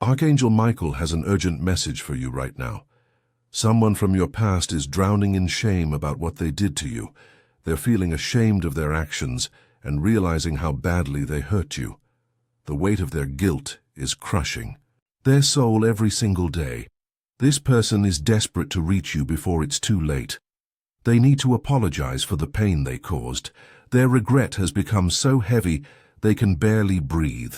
Archangel Michael has an urgent message for you right now. Someone from your past is drowning in shame about what they did to you. They're feeling ashamed of their actions and realizing how badly they hurt you. The weight of their guilt is crushing their soul every single day. This person is desperate to reach you before it's too late. They need to apologize for the pain they caused. Their regret has become so heavy they can barely breathe.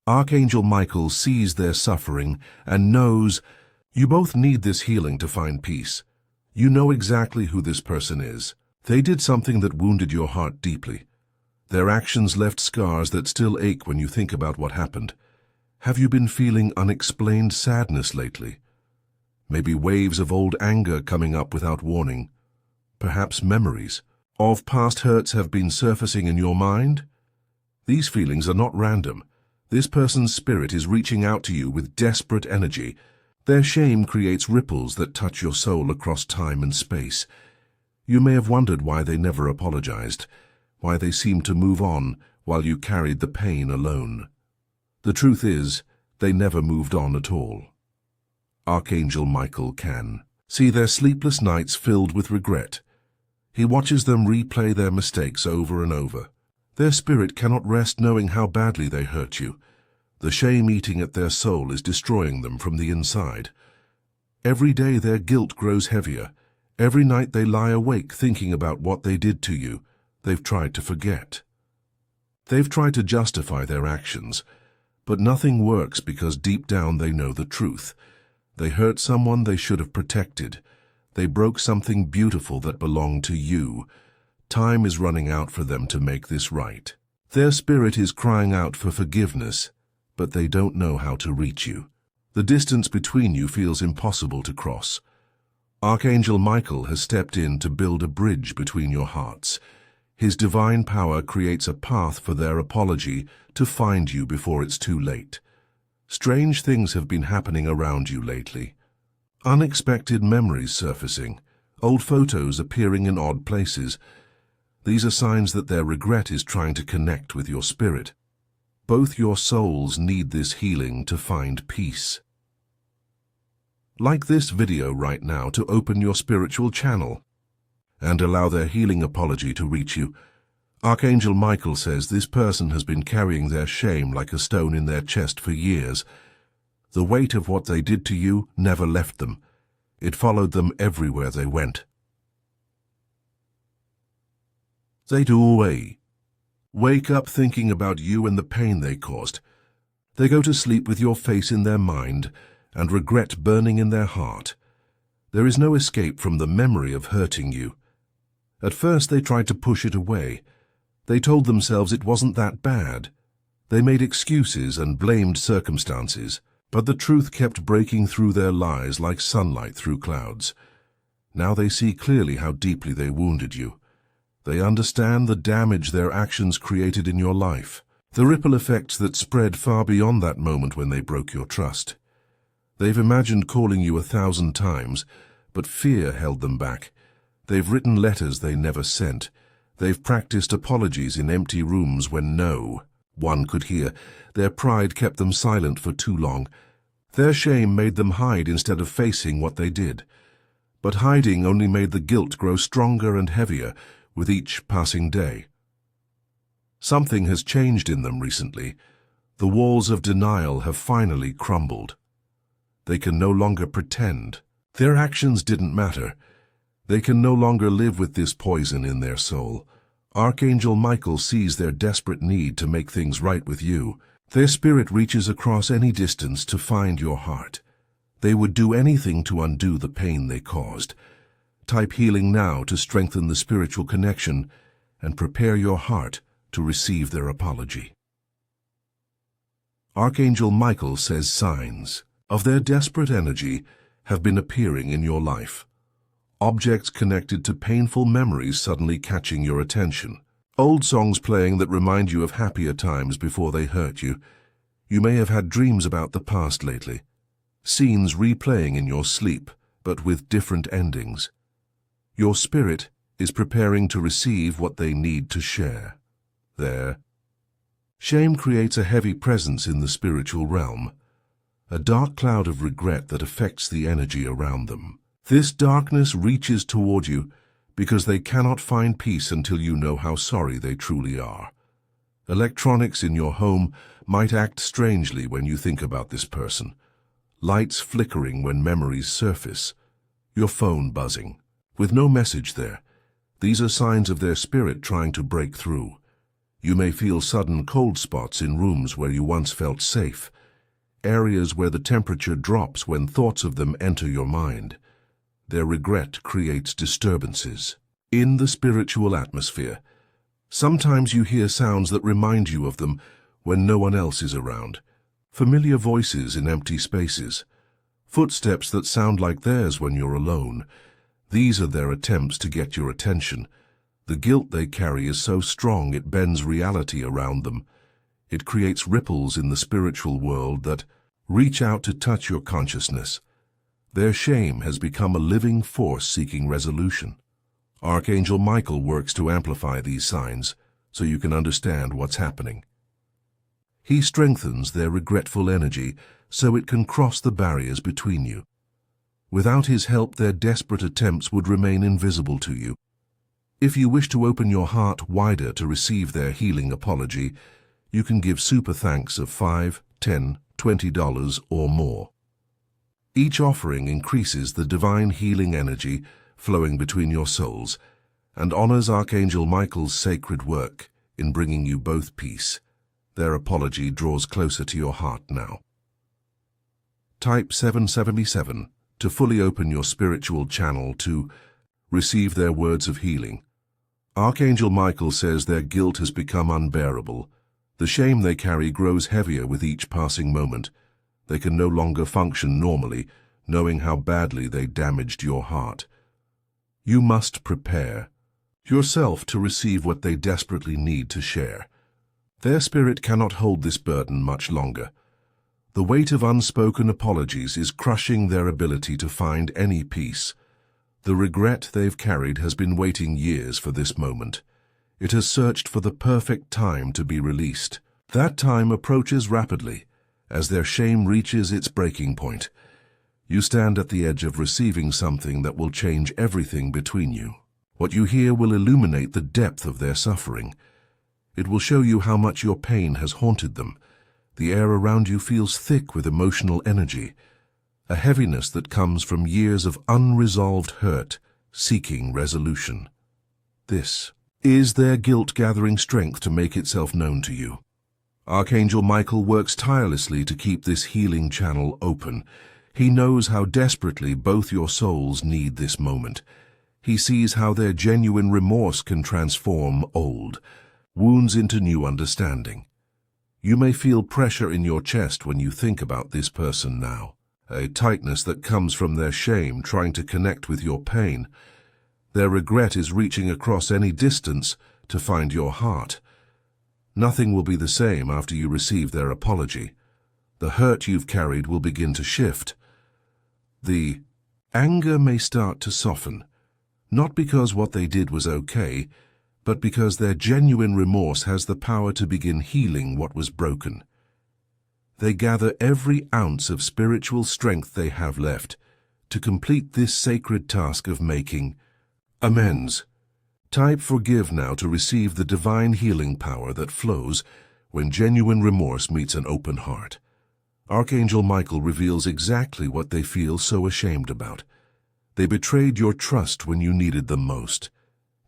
Archangel Michael sees their suffering and knows you both need this healing to find peace. You know exactly who this person is. They did something that wounded your heart deeply. Their actions left scars that still ache when you think about what happened. Have you been feeling unexplained sadness lately? Maybe waves of old anger coming up without warning. Perhaps memories of past hurts have been surfacing in your mind? These feelings are not random. This person's spirit is reaching out to you with desperate energy. Their shame creates ripples that touch your soul across time and space. You may have wondered why they never apologized, why they seemed to move on while you carried the pain alone. The truth is, they never moved on at all. Archangel Michael can see their sleepless nights filled with regret. He watches them replay their mistakes over and over. Their spirit cannot rest knowing how badly they hurt you. The shame eating at their soul is destroying them from the inside. Every day their guilt grows heavier. Every night they lie awake thinking about what they did to you. They've tried to forget. They've tried to justify their actions, but nothing works because deep down they know the truth. They hurt someone they should have protected. They broke something beautiful that belonged to you. Time is running out for them to make this right. Their spirit is crying out for forgiveness, but they don't know how to reach you. The distance between you feels impossible to cross. Archangel Michael has stepped in to build a bridge between your hearts. His divine power creates a path for their apology to find you before it's too late. Strange things have been happening around you lately. Unexpected memories surfacing, old photos appearing in odd places. These are signs that their regret is trying to connect with your spirit. Both your souls need this healing to find peace. Like this video right now to open your spiritual channel and allow their healing apology to reach you. Archangel Michael says this person has been carrying their shame like a stone in their chest for years. The weight of what they did to you never left them. It followed them everywhere they went. They do wake up thinking about you and the pain they caused. They go to sleep with your face in their mind and regret burning in their heart. There is no escape from the memory of hurting you. At first they tried to push it away. They told themselves it wasn't that bad. They made excuses and blamed circumstances, but the truth kept breaking through their lies like sunlight through clouds. Now they see clearly how deeply they wounded you. They understand the damage their actions created in your life, the ripple effects that spread far beyond that moment when they broke your trust. They've imagined calling you 1,000 times, but fear held them back. They've written letters they never sent. They've practiced apologies in empty rooms when no one could hear. Their pride kept them silent for too long. Their shame made them hide instead of facing what they did. But hiding only made the guilt grow stronger and heavier with each passing day. Something has changed in them recently. The walls of denial have finally crumbled. They can no longer pretend. Their actions didn't matter. They can no longer live with this poison in their soul. Archangel Michael sees their desperate need to make things right with you. Their spirit reaches across any distance to find your heart. They would do anything to undo the pain they caused. Type healing now to strengthen the spiritual connection and prepare your heart to receive their apology. Archangel Michael says signs of their desperate energy have been appearing in your life. Objects connected to painful memories suddenly catching your attention. Old songs playing that remind you of happier times before they hurt you. You may have had dreams about the past lately. Scenes replaying in your sleep, but with different endings. Your spirit is preparing to receive what they need to share. Their Shame creates a heavy presence in the spiritual realm, a dark cloud of regret that affects the energy around them. This darkness reaches toward you because they cannot find peace until you know how sorry they truly are. Electronics in your home might act strangely when you think about this person. Lights flickering when memories surface. Your phone buzzing, with no message there. These are signs of their spirit trying to break through. You may feel sudden cold spots in rooms where you once felt safe, areas where the temperature drops when thoughts of them enter your mind. Their regret creates disturbances. In the spiritual atmosphere, sometimes you hear sounds that remind you of them when no one else is around. Familiar voices in empty spaces. Footsteps that sound like theirs when you're alone. These are their attempts to get your attention. The guilt they carry is so strong it bends reality around them. It creates ripples in the spiritual world that reach out to touch your consciousness. Their shame has become a living force seeking resolution. Archangel Michael works to amplify these signs so you can understand what's happening. He strengthens their regretful energy so it can cross the barriers between you. Without his help, their desperate attempts would remain invisible to you. If you wish to open your heart wider to receive their healing apology, you can give super thanks of $5, $10, $20 or more. Each offering increases the divine healing energy flowing between your souls and honors Archangel Michael's sacred work in bringing you both peace. Their apology draws closer to your heart now. Type 777 to fully open your spiritual channel to receive their words of healing. Archangel Michael says their guilt has become unbearable. The shame they carry grows heavier with each passing moment. They can no longer function normally, knowing how badly they damaged your heart. You must prepare yourself to receive what they desperately need to share. Their spirit cannot hold this burden much longer. The weight of unspoken apologies is crushing their ability to find any peace. The regret they've carried has been waiting years for this moment. It has searched for the perfect time to be released. That time approaches rapidly as their shame reaches its breaking point. You stand at the edge of receiving something that will change everything between you. What you hear will illuminate the depth of their suffering. It will show you how much your pain has haunted them. The air around you feels thick with emotional energy, a heaviness that comes from years of unresolved hurt, seeking resolution. This is their guilt gathering strength to make itself known to you. Archangel Michael works tirelessly to keep this healing channel open. He knows how desperately both your souls need this moment. He sees how their genuine remorse can transform old wounds into new understanding. You may feel pressure in your chest when you think about this person now, a tightness that comes from their shame trying to connect with your pain. Their regret is reaching across any distance to find your heart. Nothing will be the same after you receive their apology. The hurt you've carried will begin to shift. The anger may start to soften, not because what they did was okay, but because their genuine remorse has the power to begin healing what was broken. They gather every ounce of spiritual strength they have left to complete this sacred task of making amends. Type forgive now to receive the divine healing power that flows when genuine remorse meets an open heart. Archangel Michael reveals exactly what they feel so ashamed about. They betrayed your trust when you needed them most.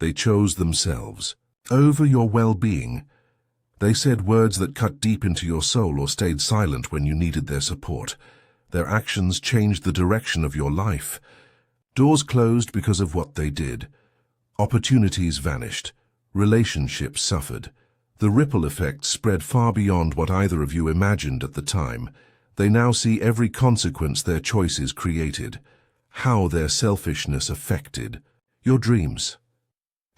They chose themselves over your well-being. They said words that cut deep into your soul or stayed silent when you needed their support. Their actions changed the direction of your life. Doors closed because of what they did. Opportunities vanished. Relationships suffered. The ripple effect spread far beyond what either of you imagined at the time. They now see every consequence their choices created, how their selfishness affected your dreams,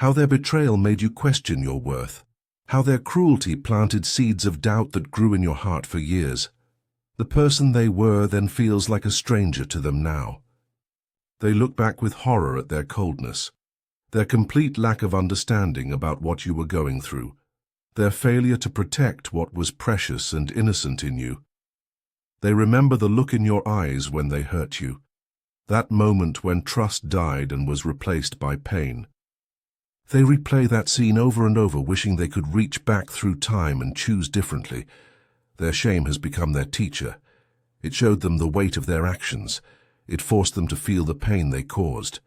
how their betrayal made you question your worth, how their cruelty planted seeds of doubt that grew in your heart for years. The person they were then feels like a stranger to them now. They look back with horror at their coldness, their complete lack of understanding about what you were going through. their failure to protect what was precious and innocent in you. They remember the look in your eyes when they hurt you, that moment when trust died and was replaced by pain. They replay that scene over and over, wishing they could reach back through time and choose differently. Their shame has become their teacher. It showed them the weight of their actions. It forced them to feel the pain they caused.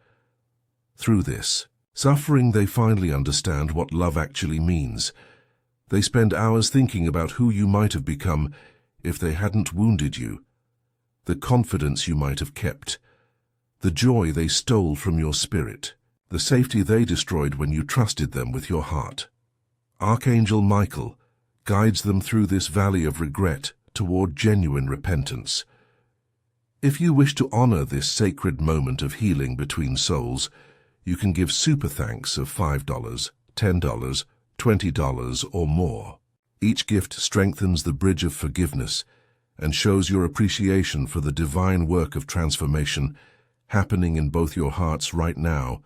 Through this suffering, they finally understand what love actually means. They spend hours thinking about who you might have become if they hadn't wounded you, the confidence you might have kept, the joy they stole from your spirit, the safety they destroyed when you trusted them with your heart. Archangel Michael guides them through this valley of regret toward genuine repentance. If you wish to honor this sacred moment of healing between souls, you can give super thanks of $5, $10, $20 or more. Each gift strengthens the bridge of forgiveness and shows your appreciation for the divine work of transformation happening in both your hearts right now.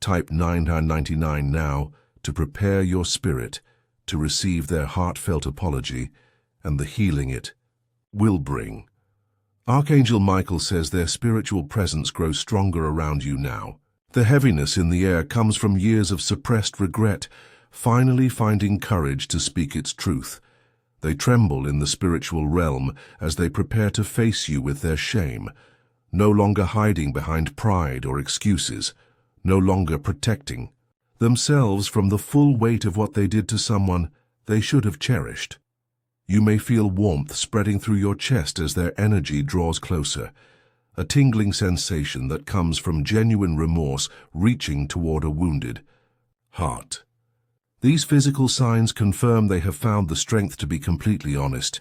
Type 999 now to prepare your spirit to receive their heartfelt apology and the healing it will bring. Archangel Michael says their spiritual presence grows stronger around you now. The heaviness in the air comes from years of suppressed regret, finally finding courage to speak its truth. They tremble in the spiritual realm as they prepare to face you with their shame, no longer hiding behind pride or excuses, no longer protecting themselves from the full weight of what they did to someone they should have cherished. You may feel warmth spreading through your chest as their energy draws closer, a tingling sensation that comes from genuine remorse reaching toward a wounded heart. These physical signs confirm they have found the strength to be completely honest.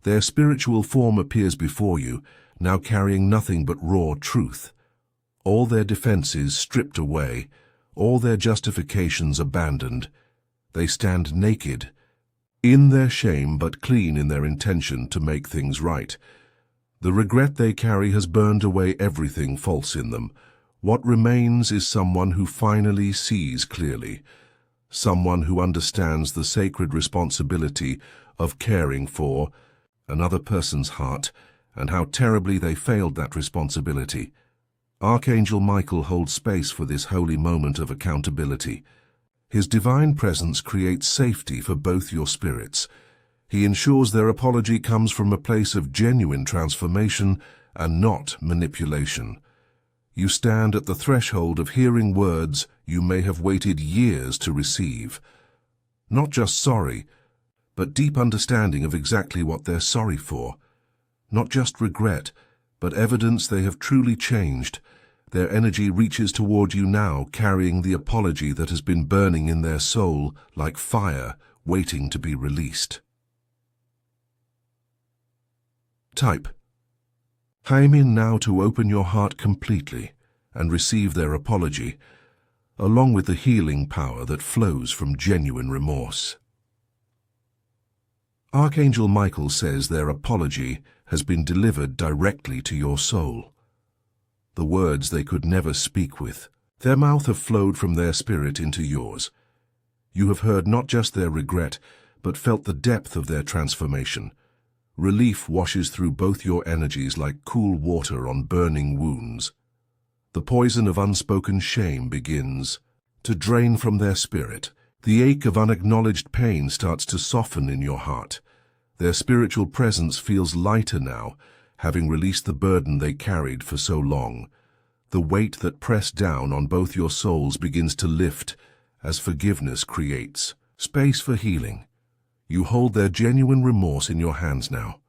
Their spiritual form appears before you, now carrying nothing but raw truth. All their defenses stripped away, all their justifications abandoned. They stand naked, in their shame but clean in their intention to make things right. The regret they carry has burned away everything false in them. What remains is someone who finally sees clearly, someone who understands the sacred responsibility of caring for another person's heart and how terribly they failed that responsibility. Archangel Michael holds space for this holy moment of accountability. His divine presence creates safety for both your spirits. He ensures their apology comes from a place of genuine transformation and not manipulation. You stand at the threshold of hearing words you may have waited years to receive. Not just sorry, but deep understanding of exactly what they're sorry for. Not just regret, but evidence they have truly changed. Their energy reaches toward you now, carrying the apology that has been burning in their soul like fire, waiting to be released. Type. I'm in now to open your heart completely and receive their apology, along with the healing power that flows from genuine remorse. Archangel Michael says their apology has been delivered directly to your soul. The words they could never speak with, their mouth have flowed from their spirit into yours. You have heard not just their regret, but felt the depth of their transformation. Relief washes through both your energies like cool water on burning wounds. The poison of unspoken shame begins to drain from their spirit. The ache of unacknowledged pain starts to soften in your heart. Their spiritual presence feels lighter now, having released the burden they carried for so long. The weight that pressed down on both your souls begins to lift as forgiveness creates space for healing. You hold their genuine remorse in your hands now.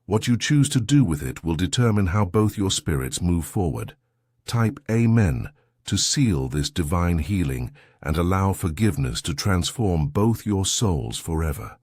What you choose to do with it will determine how both your spirits move forward. Type Amen to seal this divine healing and allow forgiveness to transform both your souls forever.